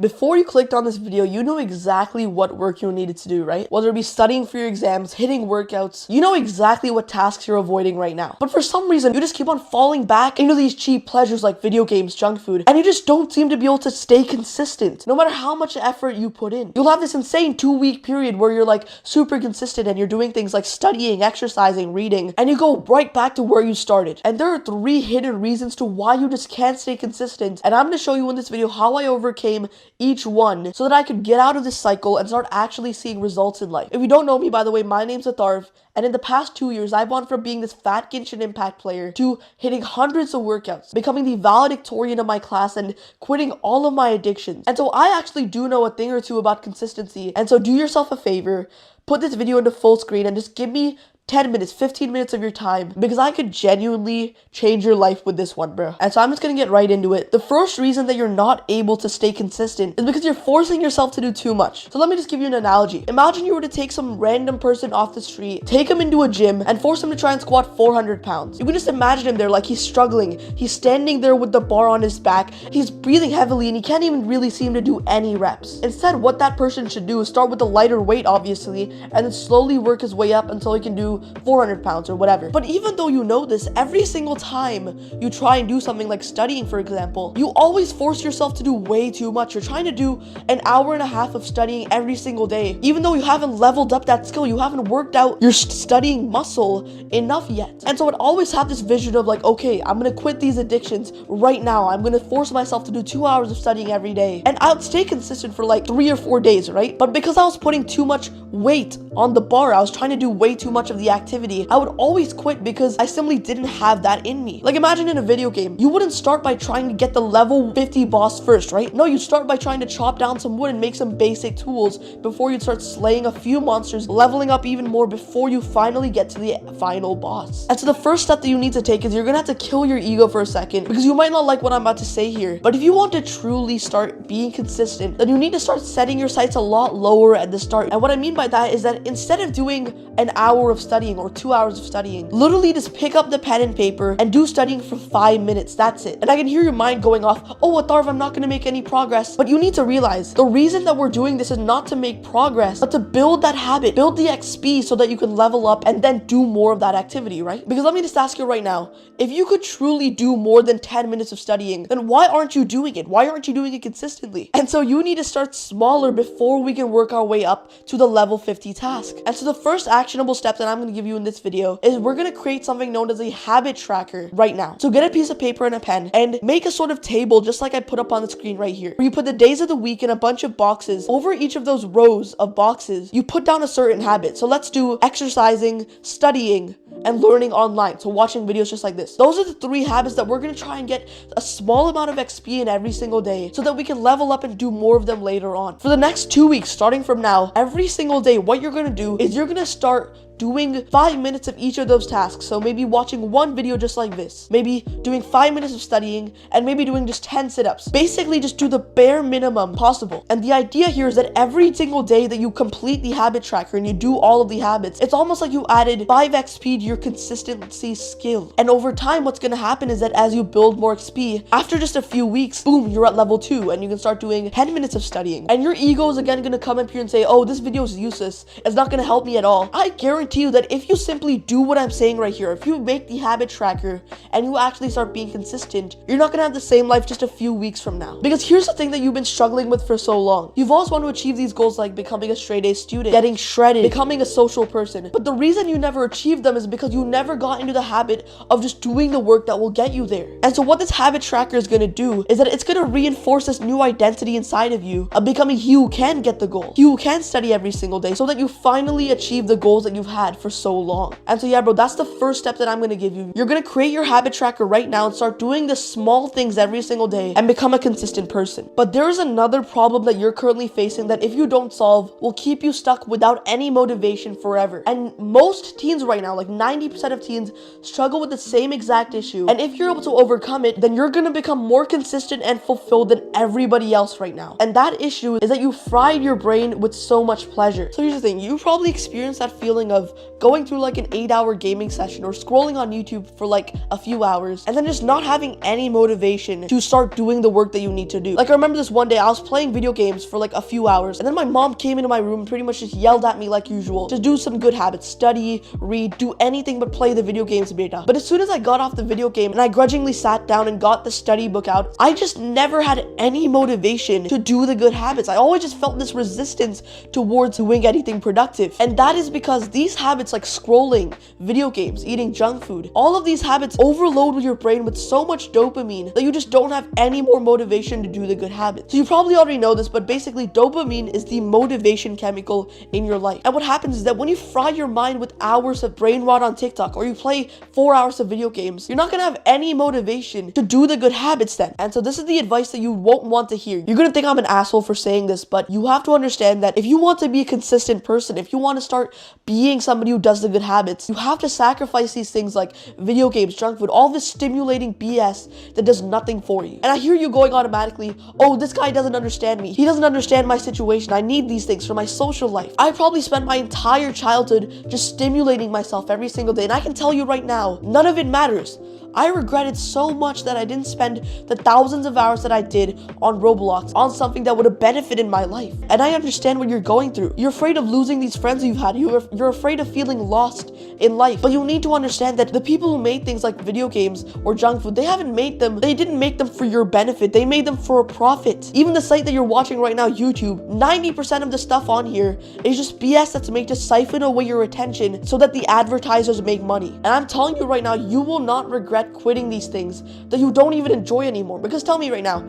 Before you clicked on this video, you know exactly what work you needed to do, right? Whether it be studying for your exams, hitting workouts, you know exactly what tasks you're avoiding right now. But for some reason, you just keep on falling back into these cheap pleasures like video games, junk food, and you just don't seem to be able to stay consistent, no matter how much effort you put in. You'll have this insane 2-week period where you're like super consistent and you're doing things like studying, exercising, reading, and you go right back to where you started. And there are 3 hidden reasons to why you just can't stay consistent, and I'm going to show you in this video how I overcame each one so that I could get out of this cycle and start actually seeing results in life. If you don't know me, by the way, my name's Atharv, and in the past 2 years, I've gone from being this fat Genshin Impact player to hitting hundreds of workouts, becoming the valedictorian of my class, and quitting all of my addictions. And so I actually do know a thing or two about consistency, and so do yourself a favor, put this video into full screen and just give me 10 minutes, 15 minutes of your time, because I could genuinely change your life with this one, bro. And so I'm just gonna get right into it. The first reason that you're not able to stay consistent is because you're forcing yourself to do too much. So let me just give you an analogy. Imagine you were to take some random person off the street, take him into a gym, and force him to try and squat 400 pounds. You can just imagine him there like he's struggling. He's standing there with the bar on his back. He's breathing heavily, and he can't even really seem to do any reps. Instead, what that person should do is start with a lighter weight, obviously, and then slowly work his way up until he can do 400 pounds or whatever. But even though you know this, every single time you try and do something like studying, for example, you always force yourself to do way too much. You're trying to do an hour and a half of studying every single day. Even though you haven't leveled up that skill, you haven't worked out your studying muscle enough yet. And so I'd always have this vision of like, okay, I'm gonna quit these addictions right now. I'm gonna force myself to do 2 hours of studying every day. And I would stay consistent for like 3 or 4 days, right? But because I was putting too much weight on the bar, I was trying to do way too much of the activity, I would always quit because I simply didn't have that in me. Like imagine in a video game, you wouldn't start by trying to get the level 50 boss first, right? No, you start by trying to chop down some wood and make some basic tools before you'd start slaying a few monsters, leveling up even more before you finally get to the final boss. And so the first step that you need to take is you're gonna have to kill your ego for a second, because you might not like what I'm about to say here, but if you want to truly start being consistent, then you need to start setting your sights a lot lower at the start. And what I mean by that is that instead of doing an hour of studying or 2 hours of studying, literally just pick up the pen and paper and do studying for 5 minutes. That's it. And I can hear your mind going off, oh, Atharv, I'm not going to make any progress. But you need to realize the reason that we're doing this is not to make progress, but to build that habit, build the XP so that you can level up and then do more of that activity, right? Because let me just ask you right now, if you could truly do more than 10 minutes of studying, then why aren't you doing it? Why aren't you doing it consistently? And so you need to start smaller before we can work our way up to the level 50 task. And so the first actionable step that I'm going to give you in this video is we're going to create something known as a habit tracker right now. So get a piece of paper and a pen and make a sort of table just like I put up on the screen right here, where you put the days of the week in a bunch of boxes. Over each of those rows of boxes, you put down a certain habit. So let's do exercising, studying, and learning online. So watching videos just like this. Those are the 3 habits that we're going to try and get a small amount of XP in every single day so that we can level up and do more of them later on. For the next 2 weeks, starting from now, every single day, what you're going to do is you're going to start doing 5 minutes of each of those tasks. So maybe watching one video just like this, maybe doing 5 minutes of studying, and maybe doing just 10 sit-ups. Basically just do the bare minimum possible. And the idea here is that every single day that you complete the habit tracker and you do all of the habits, it's almost like you added 5 XP to your consistency skill. And over time, what's going to happen is that as you build more XP, after just a few weeks, boom, you're at level 2 and you can start doing 10 minutes of studying. And your ego is again going to come up here and say, oh, this video is useless. It's not going to help me at all. I guarantee you that if you simply do what I'm saying right here, if you make the habit tracker and you actually start being consistent, you're not gonna have the same life just a few weeks from now. Because here's the thing that you've been struggling with for so long. You've always wanted to achieve these goals like becoming a straight A student, getting shredded, becoming a social person. But the reason you never achieved them is because you never got into the habit of just doing the work that will get you there. And so what this habit tracker is gonna do is that it's gonna reinforce this new identity inside of you of becoming he who can get the goal, he who can study every single day, so that you finally achieve the goals that you've had for so long. And so yeah, bro, that's the first step that I'm going to give you. You're going to create your habit tracker right now and start doing the small things every single day and become a consistent person. But there is another problem that you're currently facing that if you don't solve will keep you stuck without any motivation forever. And most teens right now, like 90% of teens, struggle with the same exact issue. And if you're able to overcome it, then you're going to become more consistent and fulfilled than everybody else right now. And that issue is that you fried your brain with so much pleasure. So here's the thing, you probably experienced that feeling of of going through like an 8-hour gaming session or scrolling on YouTube for like a few hours and then just not having any motivation to start doing the work that you need to do. Like I remember this one day I was playing video games for like a few hours and then my mom came into my room and pretty much just yelled at me like usual to do some good habits, study, read, do anything but play the video games beta. But as soon as I got off the video game and I grudgingly sat down and got the study book out, I just never had any motivation to do the good habits. I always just felt this resistance towards doing anything productive. And that is because these habits like scrolling, video games, eating junk food, all of these habits overload your brain with so much dopamine that you just don't have any more motivation to do the good habits. So you probably already know this, but basically dopamine is the motivation chemical in your life. And what happens is that when you fry your mind with hours of brain rot on TikTok or you play 4 hours of video games, you're not gonna have any motivation to do the good habits then. And so this is the advice that you won't want to hear. You're gonna think I'm an asshole for saying this, but you have to understand that if you want to be a consistent person, if you want to start being somebody who does the good habits, you have to sacrifice these things like video games, junk food, all this stimulating BS that does nothing for you. And I hear you going automatically, oh, this guy doesn't understand me. He doesn't understand my situation. I need these things for my social life. I probably spent my entire childhood just stimulating myself every single day. And I can tell you right now, none of it matters. I regretted so much that I didn't spend the thousands of hours that I did on Roblox on something that would have benefited my life. And I understand what you're going through. You're afraid of losing these friends you've had. You're afraid of feeling lost in life. But you need to understand that the people who made things like video games or junk food, they didn't make them for your benefit. They made them for a profit. Even the site that you're watching right now, YouTube, 90% of the stuff on here is just BS that's made to siphon away your attention so that the advertisers make money. And I'm telling you right now, you will not regret quitting these things that you don't even enjoy anymore. Because tell me right now,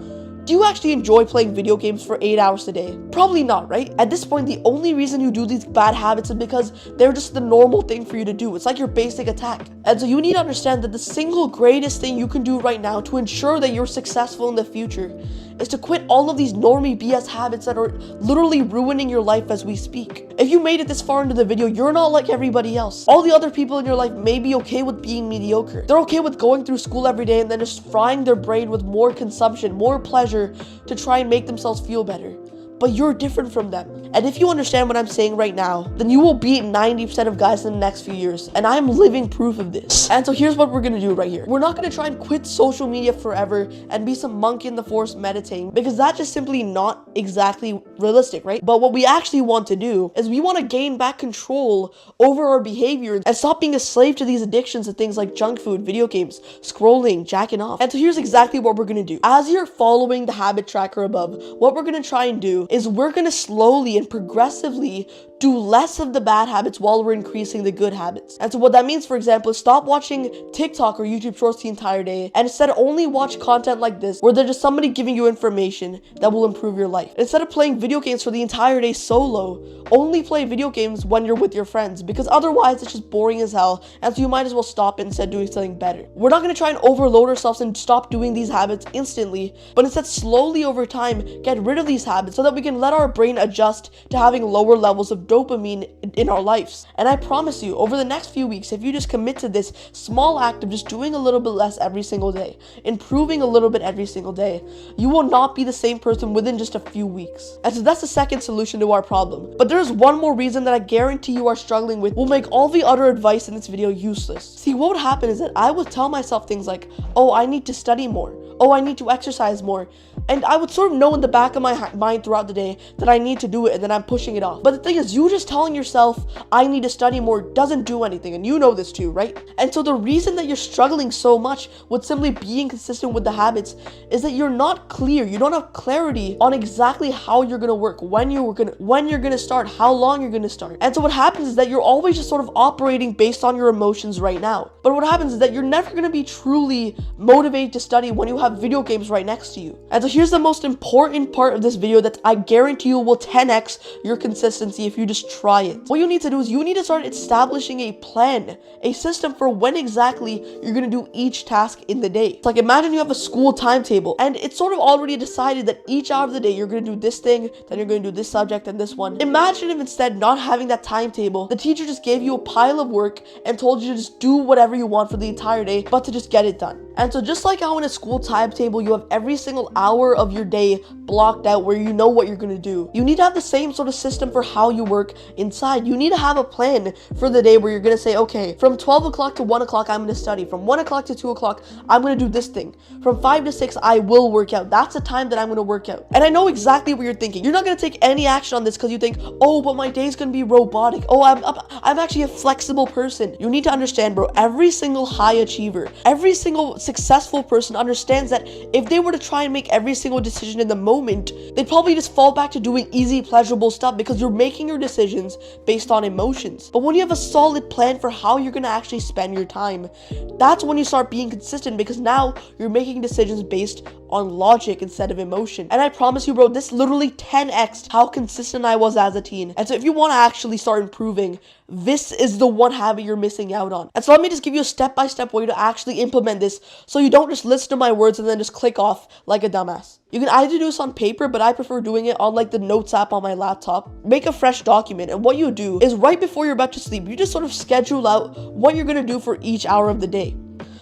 do you actually enjoy playing video games for 8 hours a day? Probably not, right? At this point, the only reason you do these bad habits is because they're just the normal thing for you to do. It's like your basic attack. And so you need to understand that the single greatest thing you can do right now to ensure that you're successful in the future is to quit all of these normie BS habits that are literally ruining your life as we speak. If you made it this far into the video, you're not like everybody else. All the other people in your life may be okay with being mediocre. They're okay with going through school every day and then just frying their brain with more consumption, more pleasure to try and make themselves feel better. But you're different from them. And if you understand what I'm saying right now, then you will beat 90% of guys in the next few years. And I'm living proof of this. And so here's what we're gonna do right here. We're not gonna try and quit social media forever and be some monkey in the forest meditating, because that's just simply not exactly realistic, right? But what we actually want to do is we want to gain back control over our behavior and stop being a slave to these addictions of things like junk food, video games, scrolling, jacking off. And so here's exactly what we're gonna do. As you're following the habit tracker above, what we're gonna try and do is we're going to slowly and progressively do less of the bad habits while we're increasing the good habits. And so what that means, for example, is stop watching TikTok or YouTube shorts the entire day and instead only watch content like this where there's just somebody giving you information that will improve your life. Instead of playing video games for the entire day solo, only play video games when you're with your friends, because otherwise it's just boring as hell, and so you might as well stop it instead doing something better. We're not going to try and overload ourselves and stop doing these habits instantly, but instead slowly over time get rid of these habits so that we can let our brain adjust to having lower levels of dopamine in our lives. And I promise you, over the next few weeks, if you just commit to this small act of just doing a little bit less every single day, improving a little bit every single day, you will not be the same person within just a few weeks. And so that's the second solution to our problem. But there's one more reason that I guarantee you are struggling with will make all the other advice in this video useless. See, what would happen is that I would tell myself things like, oh, I need to study more. Oh, I need to exercise more. And I would sort of know in the back of my mind throughout the day that I need to do it, and then I'm pushing it off. But the thing is, you just telling yourself, I need to study more, doesn't do anything. And you know this too, right? And so the reason that you're struggling so much with simply being consistent with the habits is that you're not clear. You don't have clarity on exactly how you're going to work, when you're going to start, how long you're going to start. And so what happens is that you're always just sort of operating based on your emotions right now. But what happens is that you're never going to be truly motivated to study when you have video games right next to you. And so here's the most important part of this video that I guarantee you will 10x your consistency if you just try it. What you need to do is you need to start establishing a plan, a system for when exactly you're going to do each task in the day. It's like, imagine you have a school timetable and it's sort of already decided that each hour of the day you're going to do this thing, then you're going to do this subject and this one. Imagine if instead, not having that timetable, the teacher just gave you a pile of work and told you to just do whatever you want for the entire day, but to just get it done. And so just like how in a school timetable you have every single hour hour of your day blocked out where you know what you're going to do. You need to have the same sort of system for how you work inside. You need to have a plan for the day where you're going to say, okay, from 12 o'clock to 1 o'clock, I'm going to study. From 1 o'clock to 2 o'clock, I'm going to do this thing. From 5 to 6, I will work out. That's the time that I'm going to work out. And I know exactly what you're thinking. You're not going to take any action on this because you think, oh, but my day's going to be robotic. Oh, I'm actually a flexible person. You need to understand, bro, every single high achiever, every single successful person understands that if they were to try and make every single decision in the moment, they'd probably just fall back to doing easy, pleasurable stuff because you're making your decisions based on emotions. But when you have a solid plan for how you're going to actually spend your time, that's when you start being consistent, because now you're making decisions based on logic instead of emotion. And I promise you, bro, this literally 10x'd how consistent I was as a teen. And so if you want to actually start improving, this is the one habit you're missing out on. And so let me just give you a step-by-step way to actually implement this so you don't just listen to my words and then just click off like a dumbass. You can either do this on paper, but I prefer doing it on like the notes app on my laptop. Make a fresh document, and what you do is right before you're about to sleep, you just sort of schedule out what you're going to do for each hour of the day.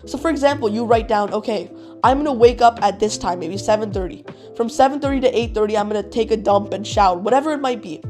So for example, you write down, okay, I'm going to wake up at this time, maybe 7:30. From 7:30 to 8:30, I'm going to take a dump and shower, whatever it might be.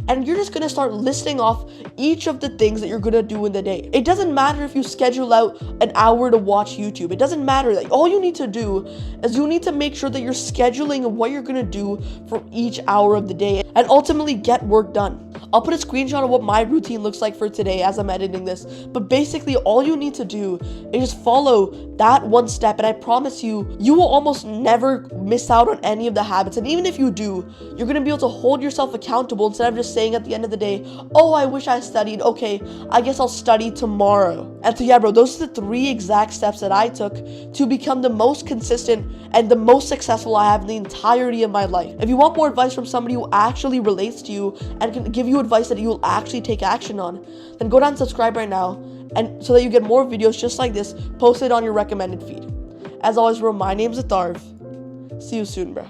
And you're just going to start listing off each of the things that you're going to do in the day. It doesn't matter if you schedule out an hour to watch YouTube. It doesn't matter. That all you need to do is you need to make sure that you're scheduling what you're going to do for each hour of the day and ultimately get work done. I'll put a screenshot of what my routine looks like for today as I'm editing this. But basically, all you need to do is just follow that one step. And I promise you, you will almost never miss out on any of the habits. And even if you do, you're going to be able to hold yourself accountable instead of just saying at the end of the day, oh, I wish I studied. Okay, I guess I'll study tomorrow. And so yeah, bro, those are the 3 exact steps that I took to become the most consistent and the most successful I have in the entirety of my life. If you want more advice from somebody who actually relates to you and can give you advice that you will actually take action on, then go down and subscribe right now, and so that you get more videos just like this posted on your recommended feed. As always, bro, my name's Atharv. See you soon, bro.